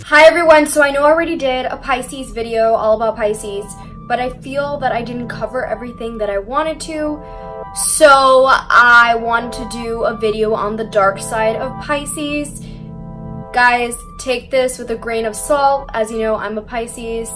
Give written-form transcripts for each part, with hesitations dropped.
Hi everyone, so I know I already did a Pisces video all about Pisces, but I feel that I didn't cover everything that I wanted to, so I wanted to do a video on the dark side of Pisces. Guys, take this with a grain of salt. As you know, I'm a Pisces,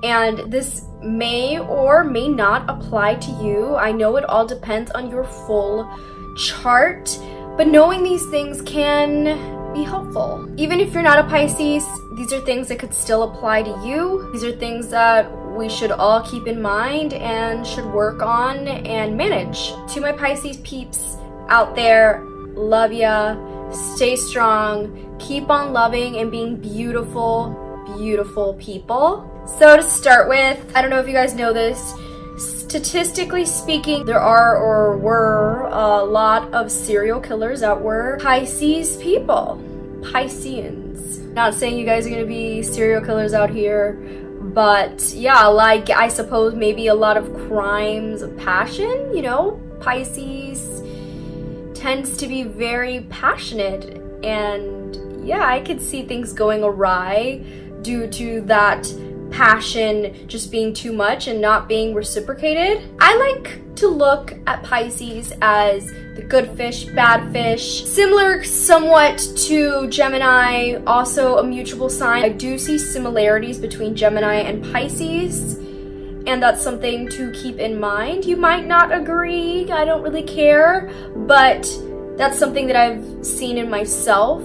and this may or may not apply to you. I know it all depends on your full chart, but knowing these things can be helpful. Even if you're not a Pisces, these are things that could still apply to you. These are things that we should all keep in mind and should work on and manage. To my Pisces peeps out there, love ya, stay strong, keep on loving and being beautiful, beautiful people. So to start with, I don't know if you guys know this, statistically speaking, there are or were a lot of serial killers that were Pisces people, Pisceans. Not saying you guys are gonna be serial killers out here, but yeah, like I suppose maybe a lot of crimes of passion, you know, Pisces tends to be very passionate, and yeah, I could see things going awry due to that passion just being too much and not being reciprocated. I like to look at Pisces as the good fish, bad fish, similar somewhat to Gemini, also a mutual sign. I do see similarities between Gemini and Pisces, and that's something to keep in mind. You might not agree, I don't really care, but that's something that I've seen in myself,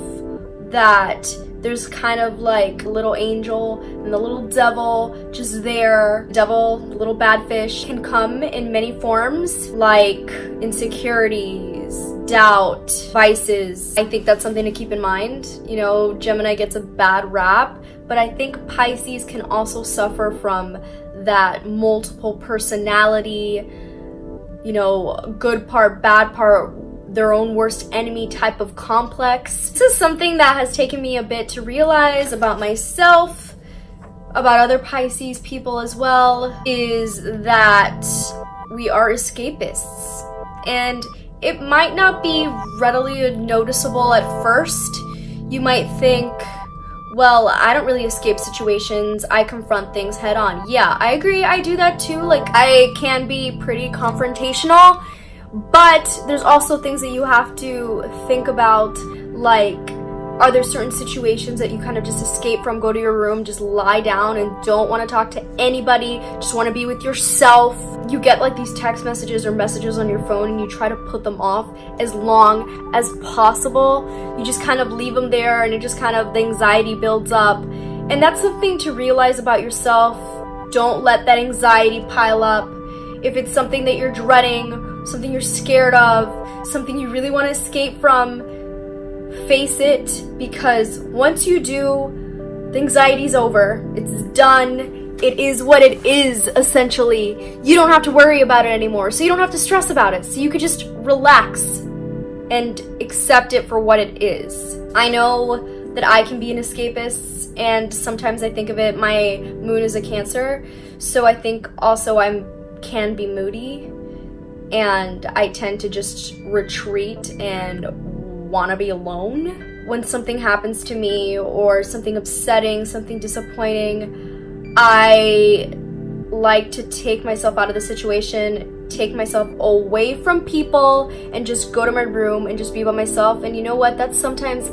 that there's kind of like a little angel and the little devil just there. Devil, little bad fish, can come in many forms, like insecurities, doubt, vices. I think that's something to keep in mind. You know, Gemini gets a bad rap, but I think Pisces can also suffer from that multiple personality, you know, good part, bad part, their own worst enemy type of complex. This is something that has taken me a bit to realize about myself, about other Pisces people as well, is that we are escapists. And it might not be readily noticeable at first. You might think, well, I don't really escape situations, I confront things head on. Yeah, I agree, I do that too. Like, I can be pretty confrontational, but there's also things that you have to think about, like, are there certain situations that you kind of just escape from, go to your room, just lie down and don't want to talk to anybody, just want to be with yourself. You get like these text messages or messages on your phone and you try to put them off as long as possible. You just kind of leave them there and it just kind of, the anxiety builds up. And that's something to realize about yourself. Don't let that anxiety pile up. If it's something that you're dreading, something you're scared of, something you really want to escape from, face it, because once you do, the anxiety's over. It's done. It is what it is, essentially. You don't have to worry about it anymore, so you don't have to stress about it. So you could just relax and accept it for what it is. I know that I can be an escapist, and sometimes I think of it, my moon is a Cancer, so I think also can be moody, and I tend to just retreat and want to be alone. When something happens to me or something upsetting, something disappointing, I like to take myself out of the situation, take myself away from people, and just go to my room and just be by myself. And you know what? That's sometimes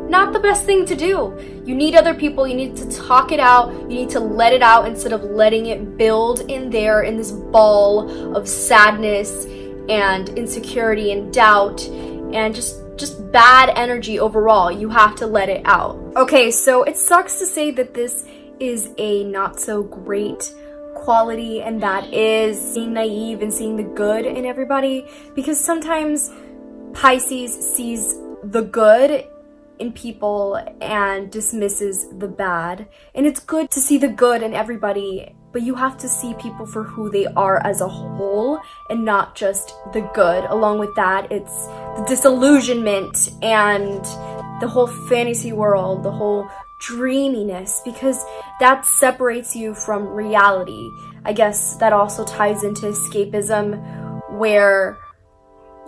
not the best thing to do. You need other people, you need to talk it out, you need to let it out instead of letting it build in there in this ball of sadness and insecurity and doubt and just bad energy overall. You have to let it out. Okay, so it sucks to say that this is a not so great quality, and that is being naive and seeing the good in everybody, because sometimes Pisces sees the good in people and dismisses the bad. And it's good to see the good in everybody, but you have to see people for who they are as a whole and not just the good. Along with that, it's the disillusionment and the whole fantasy world, the whole dreaminess, because that separates you from reality. I guess that also ties into escapism, where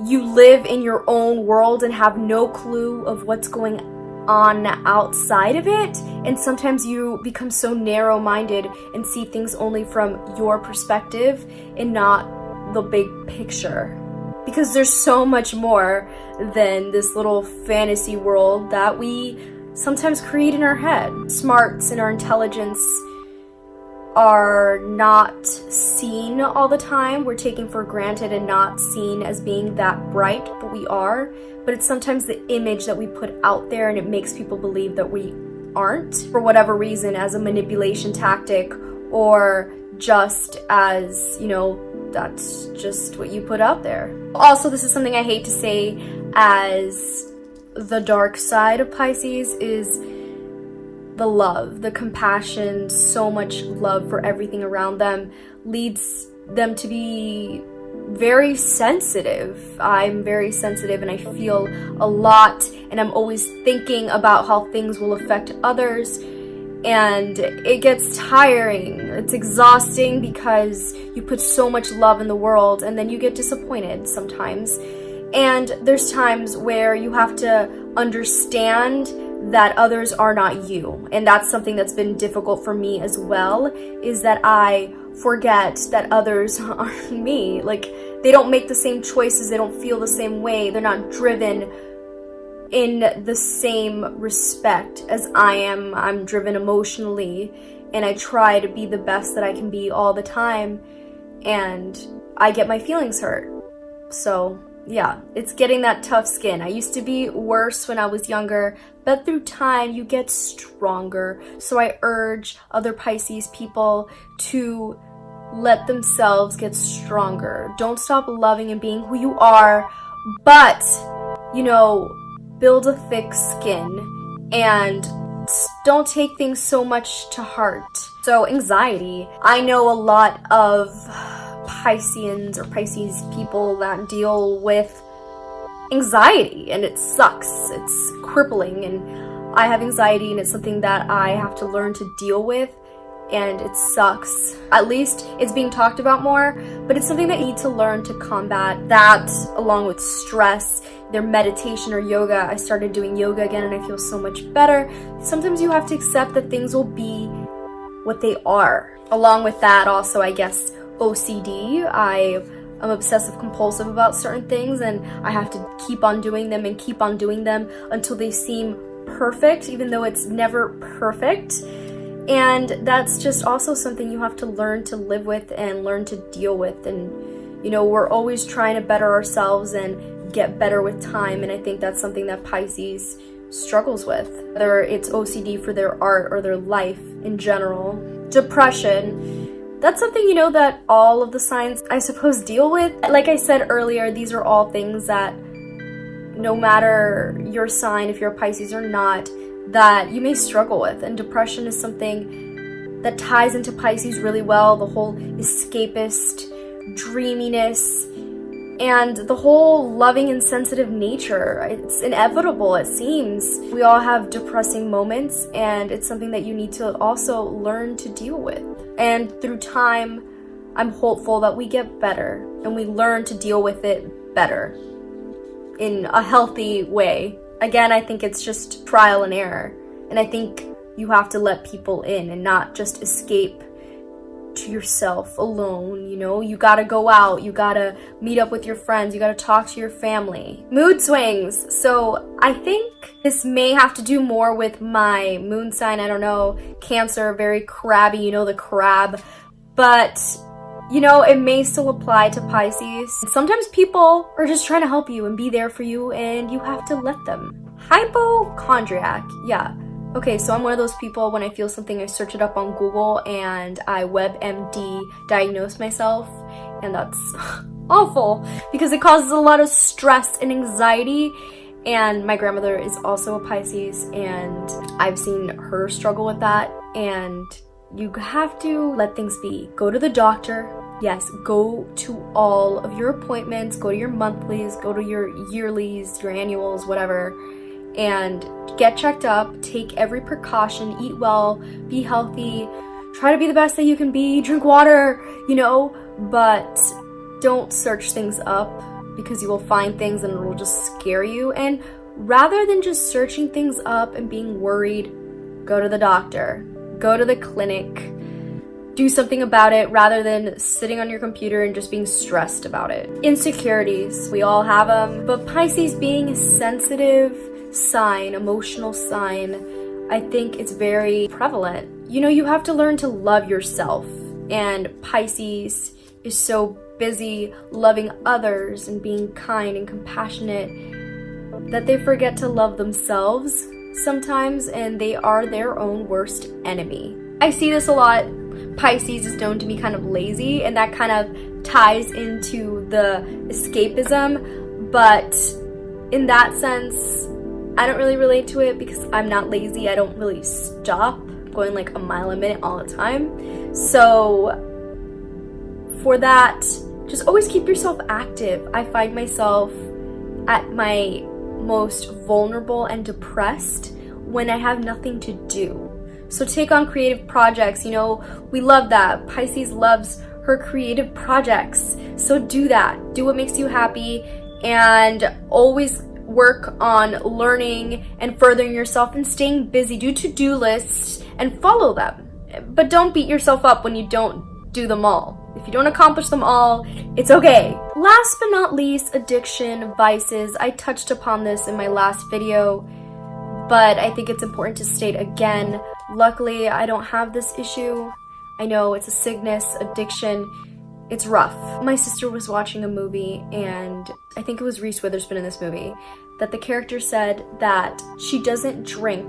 you live in your own world and have no clue of what's going on the outside of it, and sometimes you become so narrow-minded and see things only from your perspective and not the big picture, because there's so much more than this little fantasy world that we sometimes create in our head. Smarts and our intelligence are not seen all the time. We're taken for granted and not seen as being that bright, but we are. But it's sometimes the image that we put out there, and it makes people believe that we aren't, for whatever reason, as a manipulation tactic, or just as, you know, that's just what you put out there. Also, this is something I hate to say, as the dark side of Pisces is the love, the compassion. So much love for everything around them leads them to be very sensitive. I'm very sensitive, and I feel a lot, and I'm always thinking about how things will affect others, and it gets tiring. It's exhausting because you put so much love in the world, and then you get disappointed sometimes. And there's times where you have to understand that others are not you, and that's something that's been difficult for me as well, is that I forget that others aren't me. Like, they don't make the same choices, they don't feel the same way, they're not driven in the same respect as I am. I'm driven emotionally, and I try to be the best that I can be all the time, and I get my feelings hurt. So yeah, it's getting that tough skin. I used to be worse when I was younger, but through time you get stronger. So I urge other Pisces people to let themselves get stronger. Don't stop loving and being who you are, but, you know, build a thick skin and don't take things so much to heart. So anxiety. I know a lot of Pisceans or Pisces people that deal with anxiety, and it sucks. It's crippling, and I have anxiety, and it's something that I have to learn to deal with, and it sucks. At least it's being talked about more, but it's something that you need to learn to combat that, along with stress, their meditation or yoga. I started doing yoga again, and I feel so much better. Sometimes you have to accept that things will be what they are. Along with that, also, I guess, OCD. I am obsessive compulsive about certain things, and I have to keep on doing them and keep on doing them until they seem perfect, even though it's never perfect. And that's just also something you have to learn to live with and learn to deal with. And, you know, we're always trying to better ourselves and get better with time, and I think that's something that Pisces struggles with, whether it's OCD for their art or their life in general. Depression. That's something, you know, that all of the signs, I suppose, deal with. Like I said earlier, these are all things that no matter your sign, if you're a Pisces or not, that you may struggle with. And depression is something that ties into Pisces really well. The whole escapist, dreaminess, and the whole loving and sensitive nature. It's inevitable, it seems. We all have depressing moments, and it's something that you need to also learn to deal with. And through time, I'm hopeful that we get better and we learn to deal with it better in a healthy way. Again, I think it's just trial and error. And I think you have to let people in and not just escape to yourself alone. You know, you gotta go out, you gotta meet up with your friends, you gotta talk to your family. Mood swings. So I think this may have to do more with my moon sign. I don't know, Cancer, very crabby, you know, the crab. But, you know, it may still apply to Pisces. Sometimes people are just trying to help you and be there for you, and you have to let them. Hypochondriac, yeah. Okay, so I'm one of those people, when I feel something, I search it up on Google and I WebMD diagnose myself, and that's awful because it causes a lot of stress and anxiety. And my grandmother is also a Pisces, and I've seen her struggle with that, and you have to let things be. Go to the doctor. Yes, go to all of your appointments, go to your monthlies, go to your yearlies, your annuals, whatever, and get checked up, take every precaution, eat well, be healthy, try to be the best that you can be, drink water, you know, but don't search things up because you will find things and it will just scare you. And rather than just searching things up and being worried, go to the doctor, go to the clinic, do something about it rather than sitting on your computer and just being stressed about it. Insecurities, we all have them, but Pisces being a sensitive sign, emotional sign, I think it's very prevalent. You know, you have to learn to love yourself, and Pisces is so busy loving others and being kind and compassionate that they forget to love themselves sometimes, and they are their own worst enemy. I see this a lot. Pisces is known to be kind of lazy, and that kind of ties into the escapism, but in that sense, I don't really relate to it because I'm not lazy. I don't really stop going like a mile a minute all the time. So for that, just always keep yourself active. I find myself at my most vulnerable and depressed when I have nothing to do. So take on creative projects. You know, we love that. Pisces loves her creative projects. So do that. Do what makes you happy, and always work on learning and furthering yourself and staying busy. Do to-do lists and follow them. But don't beat yourself up when you don't do them all. If you don't accomplish them all, it's okay. Last but not least, addiction, vices. I touched upon this in my last video, but I think it's important to state again. Luckily, I don't have this issue. I know it's a sickness, addiction. It's rough. My sister was watching a movie, and I think it was Reese Witherspoon in this movie, that the character said that she doesn't drink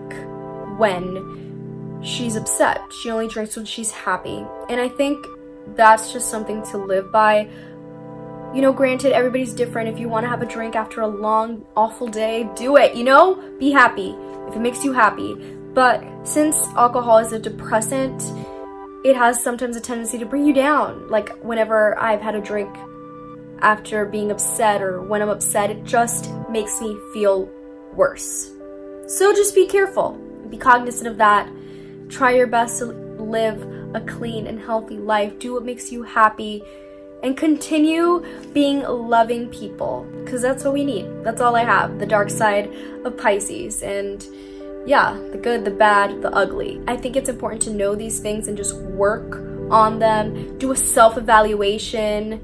when she's upset. She only drinks when she's happy. And I think that's just something to live by. You know, granted, everybody's different. If you want to have a drink after a long, awful day, do it, you know? Be happy if it makes you happy. But since alcohol is a depressant, it has sometimes a tendency to bring you down. Like whenever I've had a drink after being upset, or when I'm upset, it just makes me feel worse. So just be careful. Be cognizant of that. Try your best to live a clean and healthy life. Do what makes you happy, and continue being loving people, because that's what we need. That's all I have, the dark side of Pisces. And yeah, the good, the bad, the ugly. I think it's important to know these things and just work on them. Do a self-evaluation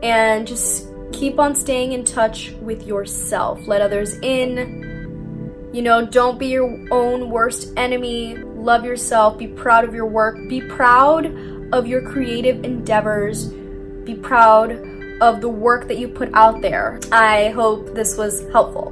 and just keep on staying in touch with yourself. Let others in. You know, don't be your own worst enemy. Love yourself. Be proud of your work. Be proud of your creative endeavors. Be proud of the work that you put out there. I hope this was helpful.